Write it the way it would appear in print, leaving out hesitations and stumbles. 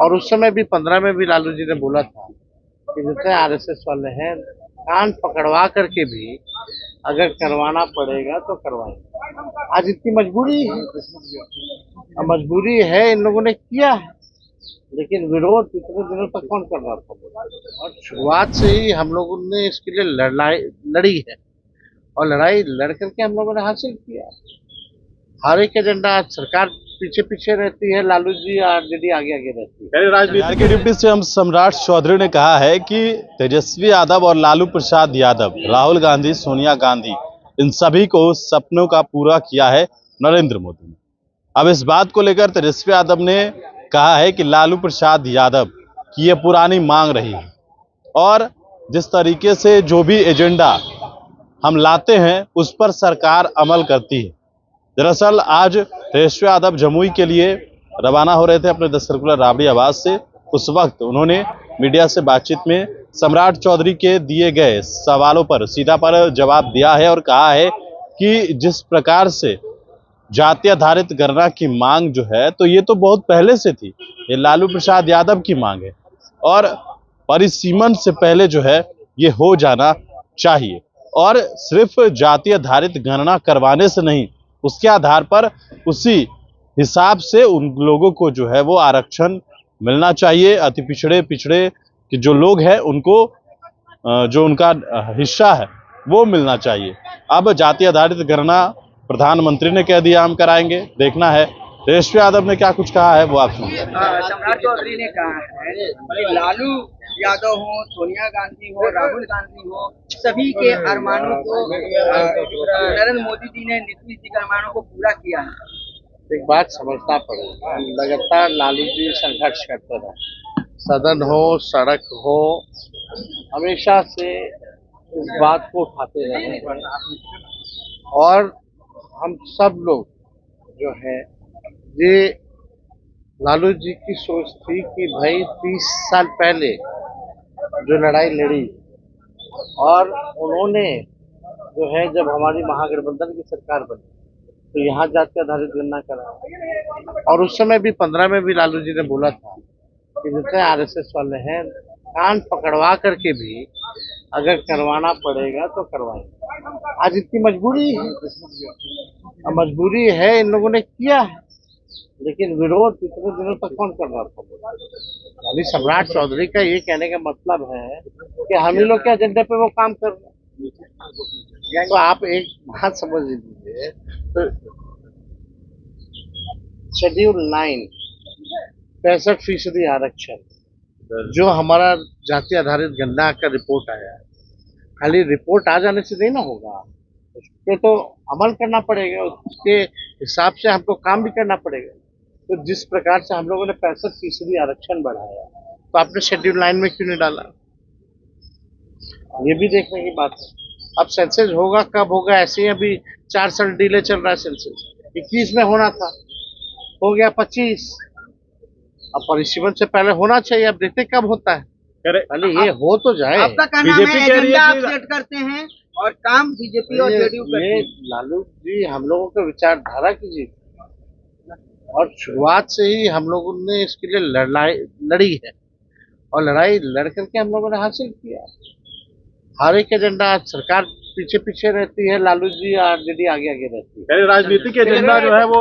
और उस समय भी 15 में भी लालू जी ने बोला था कि जितने आरएसएस वाले हैं कान पकड़वा करके भी अगर करवाना पड़ेगा तो करवाएंगे। आज इतनी मजबूरी है, अब मजबूरी है, इन लोगों ने किया है, लेकिन विरोध इतने दिनों तक कौन कर रहा था। और शुरुआत से ही हम लोगों ने इसके लिए लड़ाई लड़ी है और लड़ाई लड़ करके हम लोगों ने हासिल किया। हर एक एजेंडा आज सरकार पीछे पीछे रहती है, लालू जी आरजेडी आगे आगे रहती है। राजनीति के डिप्टी सीएम सम्राट चौधरी ने कहा है कि तेजस्वी यादव और लालू प्रसाद यादव, राहुल गांधी, सोनिया गांधी, इन सभी को सपनों का पूरा किया है नरेंद्र मोदी ने। अब इस बात को लेकर तेजस्वी यादव ने कहा है कि लालू प्रसाद यादव की ये पुरानी मांग रही है और जिस तरीके से जो भी एजेंडा हम लाते हैं उस पर सरकार अमल करती है। दरअसल आज तेजस्वी यादव जमुई के लिए रवाना हो रहे थे अपने 10 सर्कुलर राबड़ी आवास से। उस वक्त उन्होंने मीडिया से बातचीत में सम्राट चौधरी के दिए गए सवालों पर सीधा पर जवाब दिया है और कहा है कि जिस प्रकार से जाति आधारित गणना की मांग जो है तो ये तो बहुत पहले से थी, ये लालू प्रसाद यादव की मांग है और परिसीमन से पहले जो है ये हो जाना चाहिए। और सिर्फ जाति आधारित गणना करवाने से नहीं, उसके आधार पर उसी हिसाब से उन लोगों को जो है वो आरक्षण मिलना चाहिए। अति पिछड़े पिछड़े के जो लोग हैं उनको जो उनका हिस्सा है वो मिलना चाहिए। अब जाति आधारित गणना प्रधानमंत्री ने कह दिया हम कराएंगे, देखना है तेजस्वी यादव ने क्या कुछ कहा है वो आप सुनिए। सम्राट चौधरी ने कहा है कि लालू यादव हो, सोनिया गांधी हो, राहुल गांधी हो, सभी के अरमानों को नरेंद्र मोदी जी ने नीतीश जी के अरमानों को पूरा किया है। एक बात समझना पड़ेगा, लगातार लालू जी संघर्ष करते रहे, सदन हो सड़क हो, हमेशा से इस बात को उठाते रहे और हम सब लोग जो है ये लालू जी की सोच थी कि भाई 30 साल पहले जो लड़ाई लड़ी और उन्होंने जो है जब हमारी महागठबंधन की सरकार बनी तो यहाँ जाति आधारित गणना करा और उस समय भी 15 में भी लालू जी ने बोला था कि जितने आरएसएस वाले हैं कान पकड़वा करके भी अगर करवाना पड़ेगा तो करवाएंगे। आज इतनी मजबूरी है, अब मजबूरी है, इन लोगों ने किया है, लेकिन विरोध इतने दिनों तक कौन कर रहा था। अभी सम्राट चौधरी का ये कहने का मतलब है कि हम ही लोग के एजेंडे पे वो काम कर रहे हैं। तो आप एक बात समझ लीजिए, तो शेड्यूल 9 65% आरक्षण जो हमारा जाति आधारित गणना का रिपोर्ट आया है, खाली रिपोर्ट आ जाने से नहीं ना होगा, उसके तो अमल करना पड़ेगा, उसके हिसाब से हमको काम भी करना पड़ेगा। तो जिस प्रकार से हम लोगों ने 65% आरक्षण बढ़ाया तो आपने शेड्यूल 9 में क्यों नहीं डाला, ये भी देखने की बात है। अब सेंसस होगा कब होगा, ऐसे ही अभी 4 साल डिले चल रहा है। सेंसस 21 में होना था, हो गया 25। अब परिसीमन से पहले होना चाहिए, अब देखते कब होता है, पहले ये हो तो जाए। आपका कहना है एजेंडा आप सेट करते हैं और काम बीजेपी और जेडीयू करते हैं। लालू जी हम लोगों के विचारधारा की जीत और शुरुआत से ही हम लोगों ने इसके लिए लड़ी है और लड़ाई लड़ करके हम लोगों ने हासिल किया। हर एक एजेंडा आज सरकार पीछे पीछे रहती है, लालू जी आरजेडी आगे आगे रहती है। राजनीति के एजेंडा जो है वो